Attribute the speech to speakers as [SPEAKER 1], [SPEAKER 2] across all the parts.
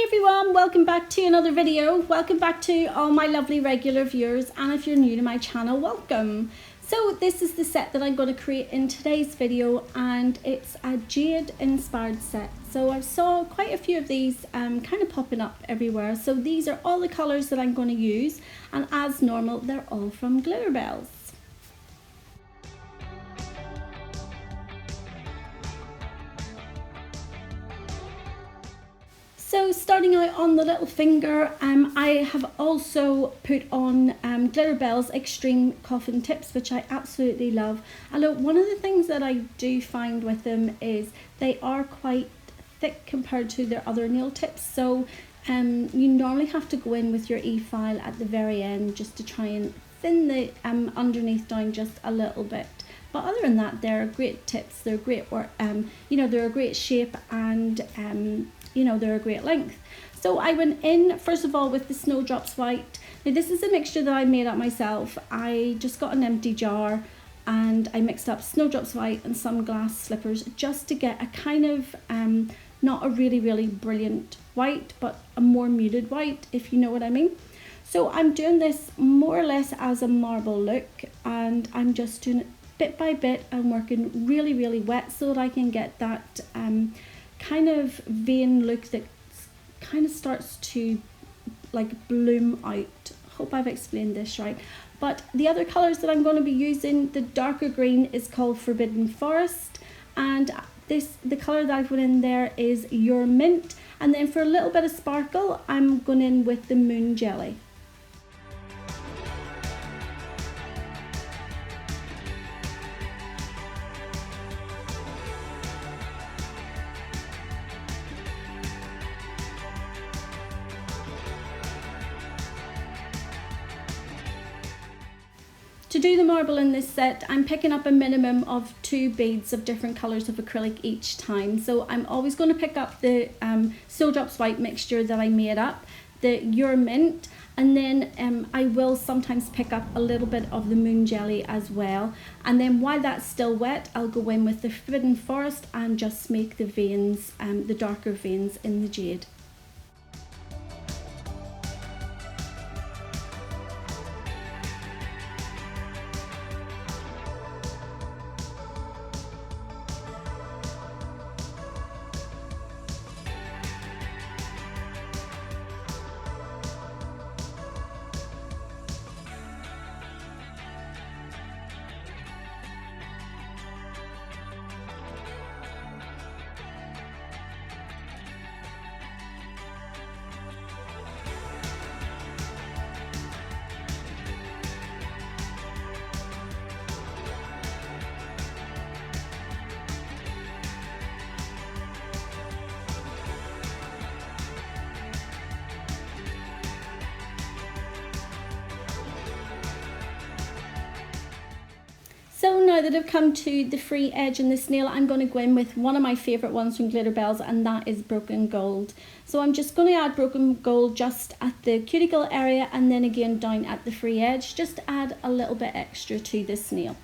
[SPEAKER 1] everyone, welcome back to another video. Welcome back to all my lovely regular viewers, and if you're new to my channel, welcome. So this is the set that I'm going to create in today's video, and it's a jade inspired set. So I saw quite a few of these kind of popping up everywhere. So these are all the colours that I'm going to use, and as normal they're all from Glitterbels. So starting out on the little finger, I have also put on Glitterbels Extreme Coffin Tips, which I absolutely love. And look, one of the things that I do find with them is they are quite thick compared to their other nail tips. So you normally have to go in with your e-file at the very end just to try and thin the underneath down just a little bit. But other than that, they're great tips. They're great work. They're a great shape, and they're a great length. So I went in first of all with the Snowdrops White. Now this is a mixture that I made up myself. I just got an empty jar and I mixed up Snowdrops White and some glass slippers just to get a kind of not a really brilliant white, but a more muted white, if you know what I mean. So I'm doing this more or less as a marble look, and I'm just doing it bit by bit and working really wet so that I can get that kind of vein look that kind of starts to like bloom out. Hope I've explained this right. But the other colors that I'm going to be using, the darker green is called Forbidden Forest, and the color that I put in there is Your Mint, and then for a little bit of sparkle I'm going in with the Moon Jelly. To do the marble in this set, I'm picking up a minimum of 2 beads of different colours of acrylic each time. So I'm always going to pick up the Snowdrops White mixture that I made up, the Your Mint, and then I will sometimes pick up a little bit of the Moon Jelly as well. And then while that's still wet, I'll go in with the Forbidden Forest and just make the veins, the darker veins in the jade. So now that I've come to the free edge in this nail, I'm going to go in with one of my favourite ones from Glitterbels, and that is Broken Gold. So I'm just going to add Broken Gold just at the cuticle area and then again down at the free edge, just to add a little bit extra to this nail.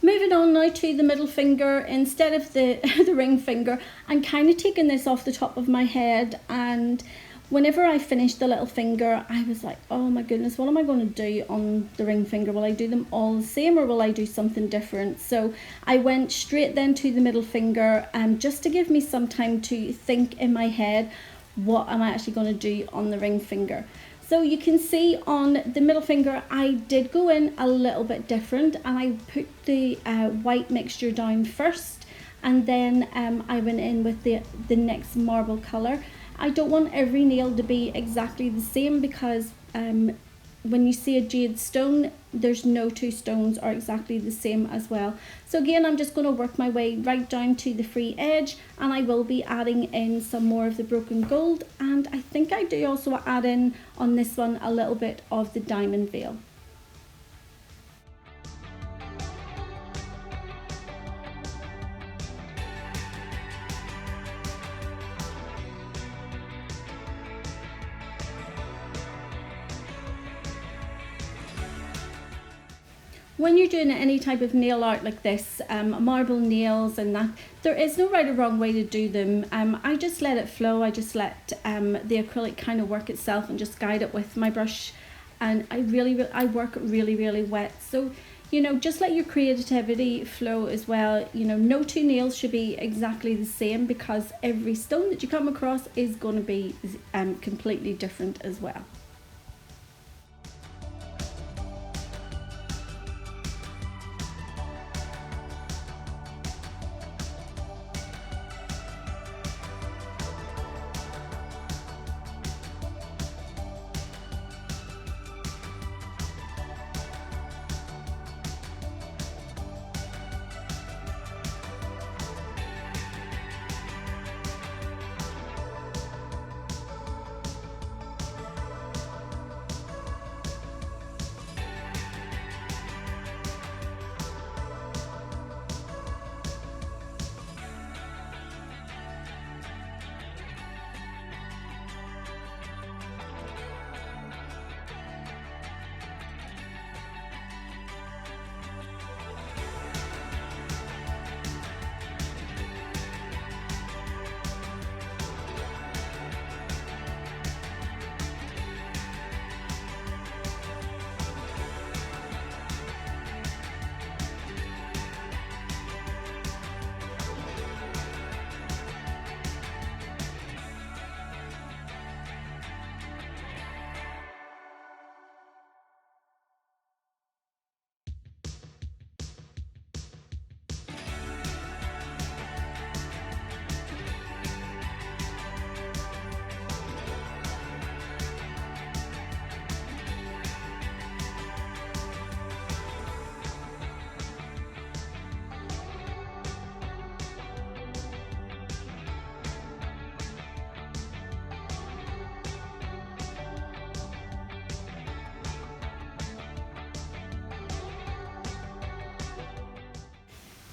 [SPEAKER 1] Moving on now to the middle finger, instead of the ring finger, I'm kind of taking this off the top of my head, and whenever I finished the little finger I was like, oh my goodness, what am I going to do on the ring finger? Will I do them all the same or will I do something different? So I went straight then to the middle finger, just to give me some time to think in my head what am I actually going to do on the ring finger. So you can see on the middle finger I did go in a little bit different, and I put the white mixture down first, and then I went in with the next marble colour. I don't want every nail to be exactly the same, because when you see a jade stone, there's no two stones are exactly the same as well. So again, I'm just going to work my way right down to the free edge, and I will be adding in some more of the broken gold, and I think I do also add in on this one a little bit of the diamond veil. when you're doing any type of nail art like this, marble nails and that, there is no right or wrong way to do them. I just let it flow. I just let the acrylic kind of work itself and just guide it with my brush. And I work really wet. So, you know, just let your creativity flow as well. You know, no two nails should be exactly the same, because every stone that you come across is going to be completely different as well.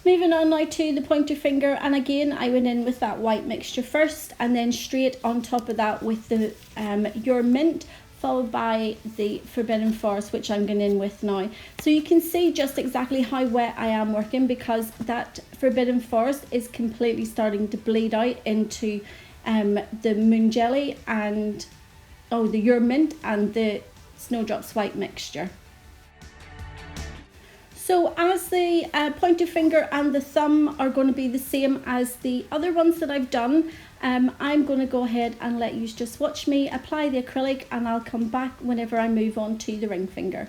[SPEAKER 1] Moving on now to the pointer finger, and again I went in with that white mixture first, and then straight on top of that with the Your Mint, followed by the Forbidden Forest, which I'm going in with now. So you can see just exactly how wet I am working, because that Forbidden Forest is completely starting to bleed out into the Moon Jelly and the Your Mint and the Snowdrops White mixture. So as the pointer finger and the thumb are going to be the same as the other ones that I've done, I'm going to go ahead and let you just watch me apply the acrylic, and I'll come back whenever I move on to the ring finger.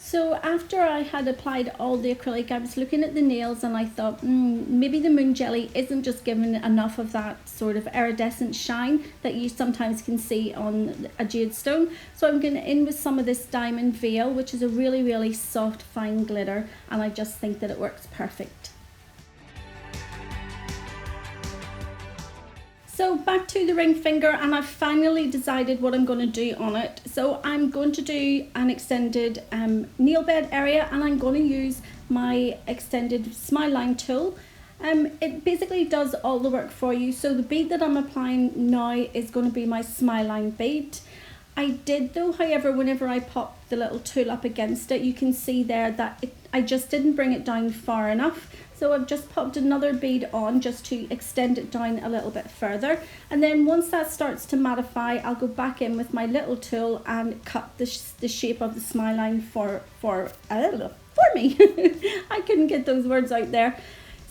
[SPEAKER 1] So after I had applied all the acrylic, I was looking at the nails and I thought, maybe the moon jelly isn't just giving enough of that sort of iridescent shine that you sometimes can see on a jade stone. So I'm going in with some of this Diamond Veil, which is a really, really soft, fine glitter, and I just think that it works perfect. So back to the ring finger, and I've finally decided what I'm going to do on it. So I'm going to do an extended nail bed area, and I'm going to use my extended smile line tool. It basically does all the work for you. So the bead that I'm applying now is going to be my smile line bead. I did though, however, whenever I popped the little tool up against it, you can see there that I just didn't bring it down far enough. So I've just popped another bead on just to extend it down a little bit further. And then once that starts to mattify, I'll go back in with my little tool and cut the shape of the smile line for me. I couldn't get those words out there.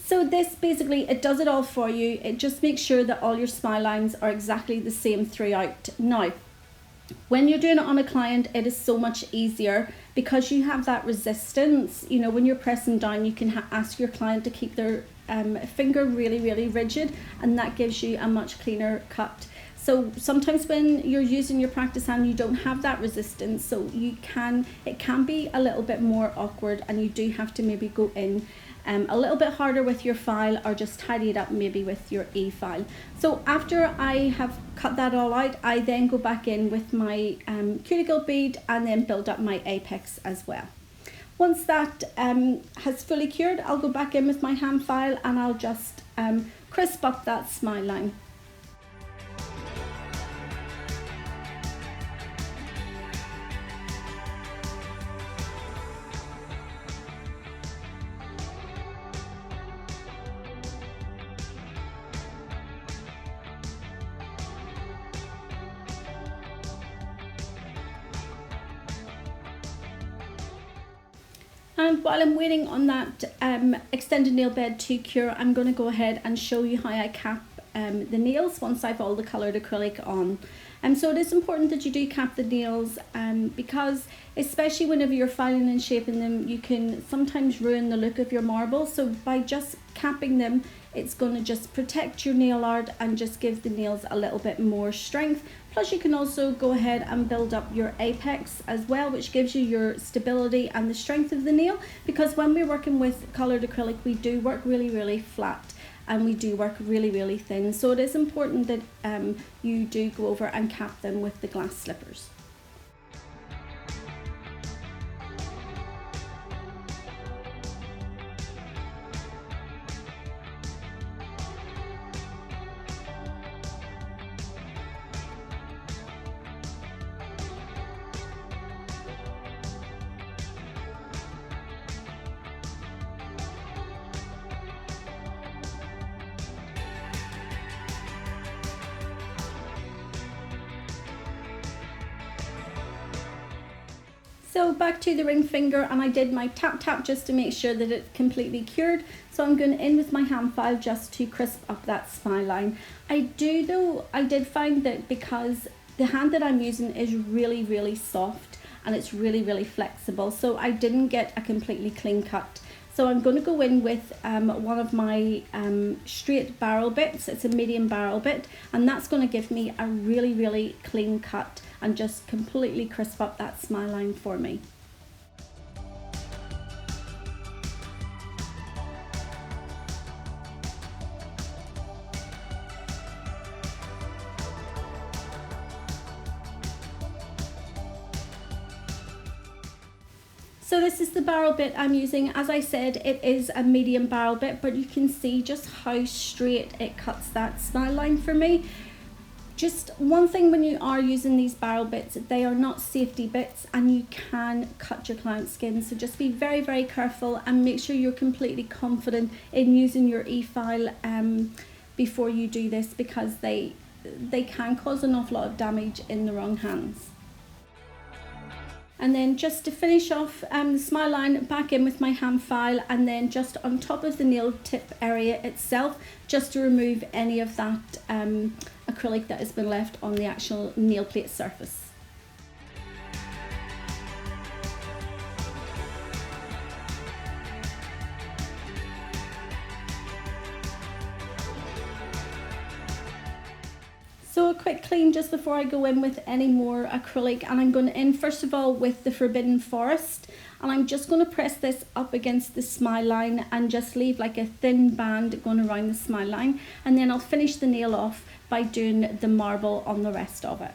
[SPEAKER 1] So this basically, it does it all for you. It just makes sure that all your smile lines are exactly the same throughout. Now, when you're doing it on a client, it is so much easier because you have that resistance. You know, when you're pressing down, you can ask your client to keep their finger really, really rigid, and that gives you a much cleaner cut. So sometimes when you're using your practice hand, you don't have that resistance, so it can be a little bit more awkward, and you do have to maybe go in a little bit harder with your file, or just tidy it up maybe with your e-file. So after I have cut that all out, I then go back in with my cuticle bead and then build up my apex as well. Once that has fully cured, I'll go back in with my hand file and I'll just crisp up that smile line. And while I'm waiting on that extended nail bed to cure, I'm going to go ahead and show you how I cap the nails once I've all the coloured acrylic on. So it is important that you do cap the nails because especially whenever you're filing and shaping them, you can sometimes ruin the look of your marble. So by just capping them, it's going to just protect your nail art and just give the nails a little bit more strength. Plus you can also go ahead and build up your apex as well, which gives you your stability and the strength of the nail, because when we're working with coloured acrylic, we do work really, really flat and we do work really, really thin. So it is important that you do go over and cap them with the glass slippers. So back to the ring finger, and I did my tap tap just to make sure that it's completely cured. So I'm going in with my hand file just to crisp up that smile line. I did find that because the hand that I'm using is really, really soft and it's really, really flexible, so I didn't get a completely clean cut. So I'm going to go in with one of my straight barrel bits. It's a medium barrel bit, and that's going to give me a really, really clean cut and just completely crisp up that smile line for me. So this is the barrel bit I'm using. As I said, it is a medium barrel bit, but you can see just how straight it cuts that smile line for me. Just one thing when you are using these barrel bits, they are not safety bits and you can cut your client's skin. So just be very, very careful and make sure you're completely confident in using your e-file before you do this, because they can cause an awful lot of damage in the wrong hands. And then just to finish off the smile line, back in with my hand file, and then just on top of the nail tip area itself, just to remove any of that acrylic that has been left on the actual nail plate surface. quick clean just before I go in with any more acrylic, and I'm going in first of all with the Forbidden Forest, and I'm just going to press this up against the smile line and just leave like a thin band going around the smile line, and then I'll finish the nail off by doing the marble on the rest of it.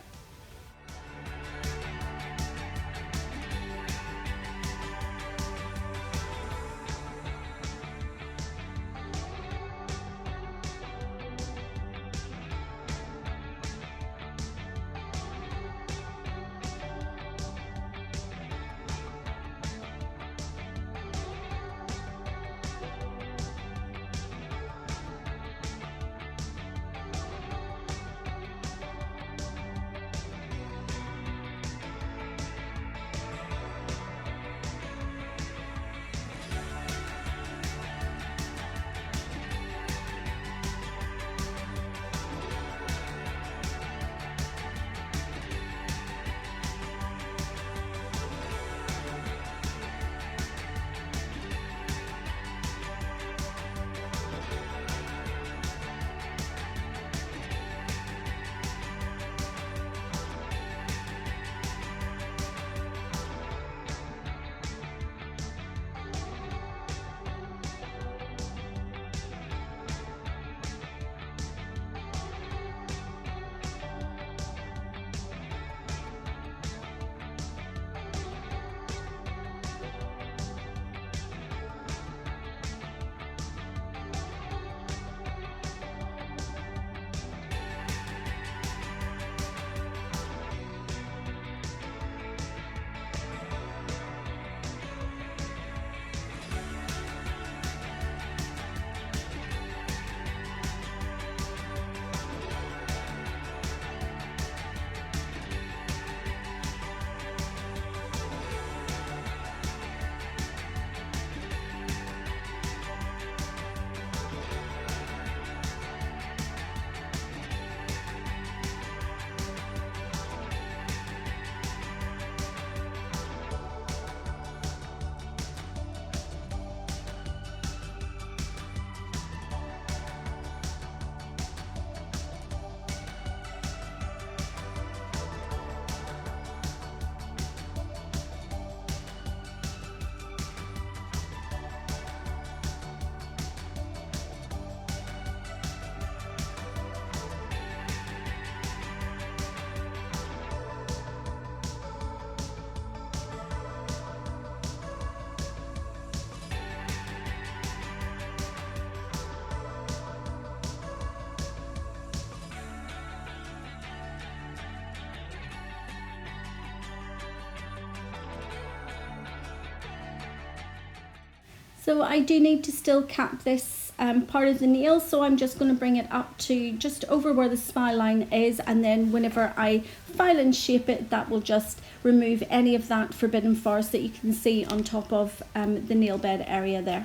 [SPEAKER 1] So I do need to still cap this part of the nail, so I'm just going to bring it up to just over where the smile line is, and then whenever I file and shape it, that will just remove any of that Forbidden Forest that you can see on top of the nail bed area there.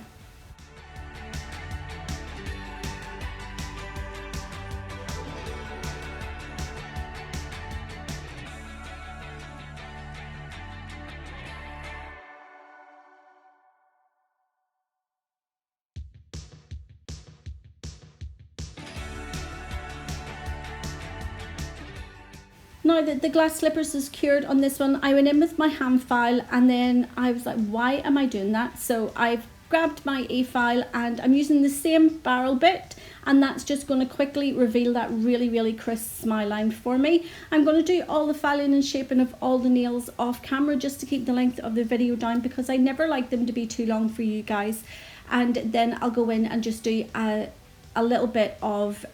[SPEAKER 1] Now that the glass slippers is cured on this one, I went in with my hand file, and then I was like, why am I doing that? So I've grabbed my A-file and I'm using the same barrel bit, and that's just going to quickly reveal that really crisp smile line for me. I'm going to do all the filing and shaping of all the nails off camera just to keep the length of the video down, because I never like them to be too long for you guys. And then I'll go in and just do a little bit of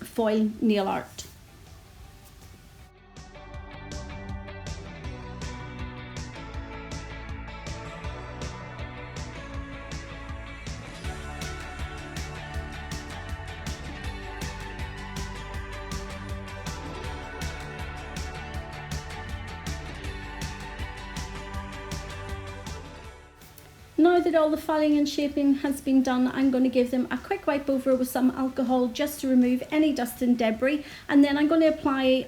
[SPEAKER 1] foil nail art. Now that all the filing and shaping has been done, I'm going to give them a quick wipe over with some alcohol just to remove any dust and debris, and then I'm going to apply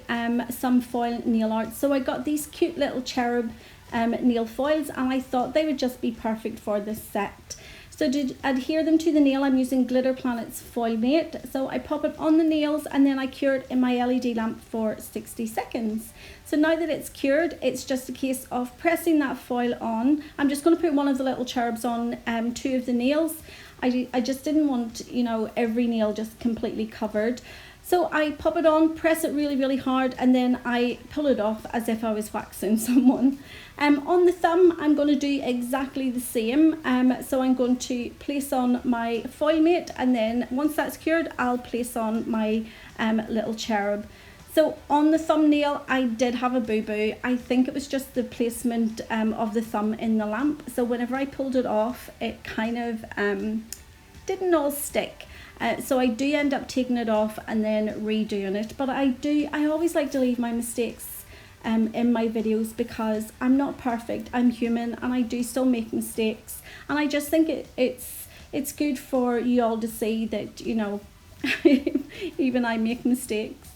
[SPEAKER 1] some foil nail art. So I got these cute little cherub nail foils, and I thought they would just be perfect for this set. So to adhere them to the nail, I'm using Glitter Planet's Foil Mate. So I pop it on the nails and then I cure it in my LED lamp for 60 seconds. So now that it's cured, it's just a case of pressing that foil on. I'm just going to put one of the little cherubs on 2 of the nails. I just didn't want, you know, every nail just completely covered. So I pop it on, press it really, really hard, and then I pull it off as if I was waxing someone. On the thumb, I'm going to do exactly the same. So I'm going to place on my foil mate, and then once that's cured, I'll place on my little cherub. So on the thumbnail, I did have a boo-boo. I think it was just the placement of the thumb in the lamp. So whenever I pulled it off, it kind of didn't all stick. So I do end up taking it off and then redoing it. But I always like to leave my mistakes in my videos because I'm not perfect. I'm human and I do still make mistakes. And I just think it's good for you all to see that, you know, even I make mistakes.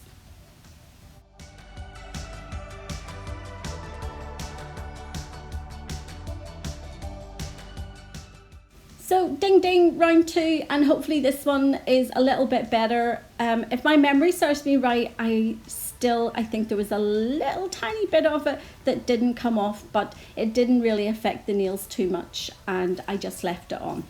[SPEAKER 1] So ding ding, round 2, and hopefully this one is a little bit better. If my memory serves me right, I think there was a little tiny bit of it that didn't come off, but it didn't really affect the nails too much and I just left it on.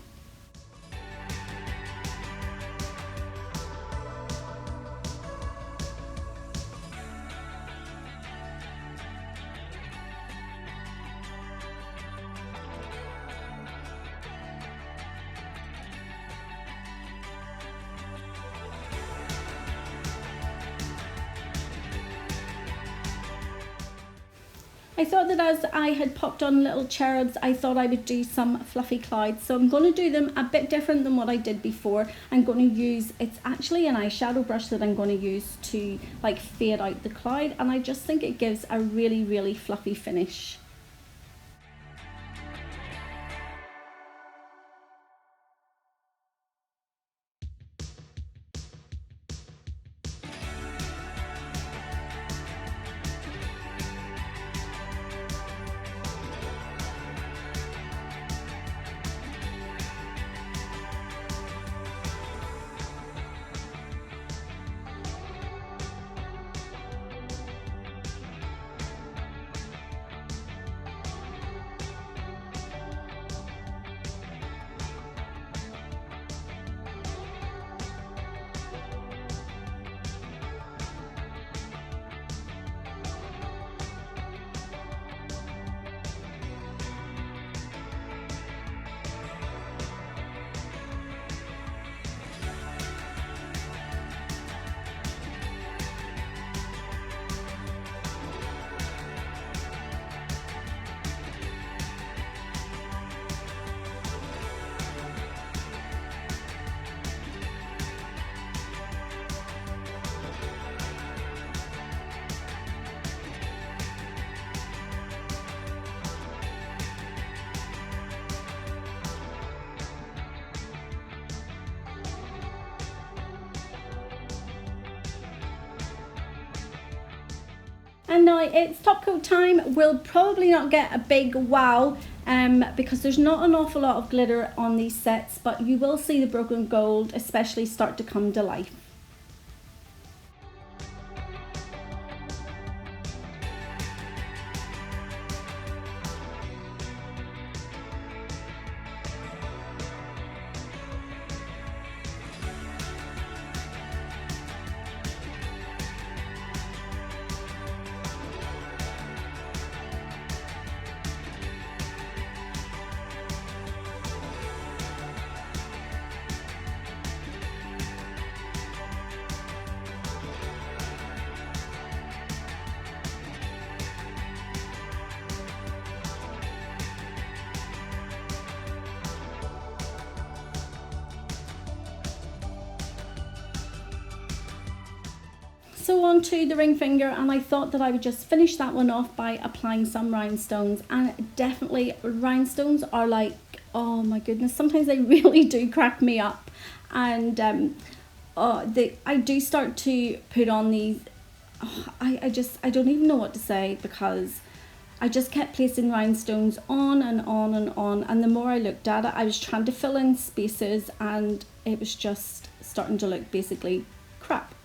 [SPEAKER 1] I thought that as I had popped on little cherubs, I thought I would do some fluffy clouds. So I'm going to do them a bit different than what I did before. I'm going to use, it's actually an eyeshadow brush that I'm going to use to like fade out the cloud. And I just think it gives a really, really fluffy finish. And now it's top coat time. We'll probably not get a big wow because there's not an awful lot of glitter on these sets, but you will see the broken gold especially start to come to life. So on to the ring finger, and I thought that I would just finish that one off by applying some rhinestones. And definitely rhinestones are like, oh my goodness, sometimes they really do crack me up. And I do start to put on these, I don't even know what to say because I just kept placing rhinestones on and on and on, and the more I looked at it, I was trying to fill in spaces and it was just starting to look basically crap.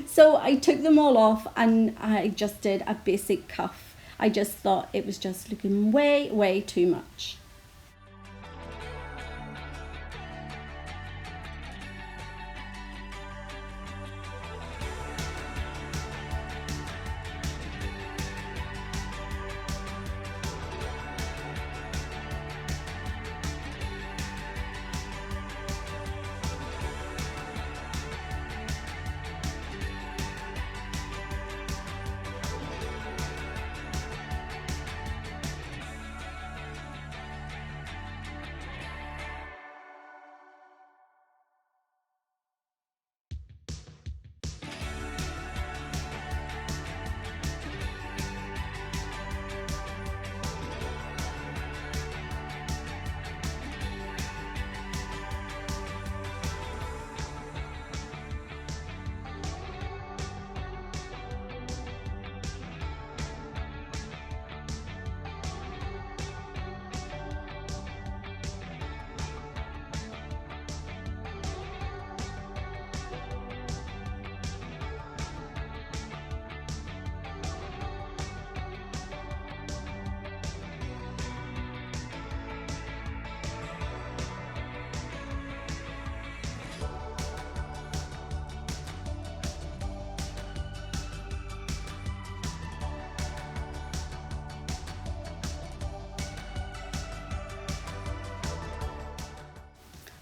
[SPEAKER 1] So I took them all off and I just did a basic cuff. I just thought it was just looking way too much.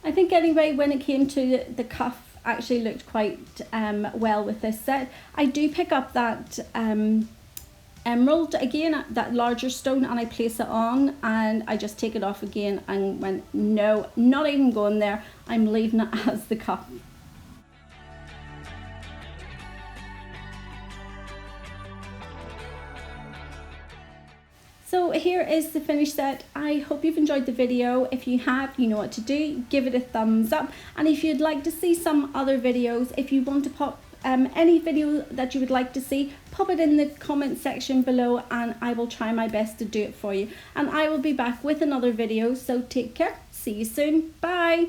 [SPEAKER 1] I think anyway, when it came to the cuff, actually looked quite well with this set. I do pick up that emerald again, that larger stone, and I place it on and I just take it off again and went, no, not even going there. I'm leaving it as the cuff. So here is the finished set. I hope you've enjoyed the video. If you have, you know what to do. Give it a thumbs up. And if you'd like to see some other videos, if you want to pop any video that you would like to see, pop it in the comment section below and I will try my best to do it for you. And I will be back with another video. So take care. See you soon. Bye.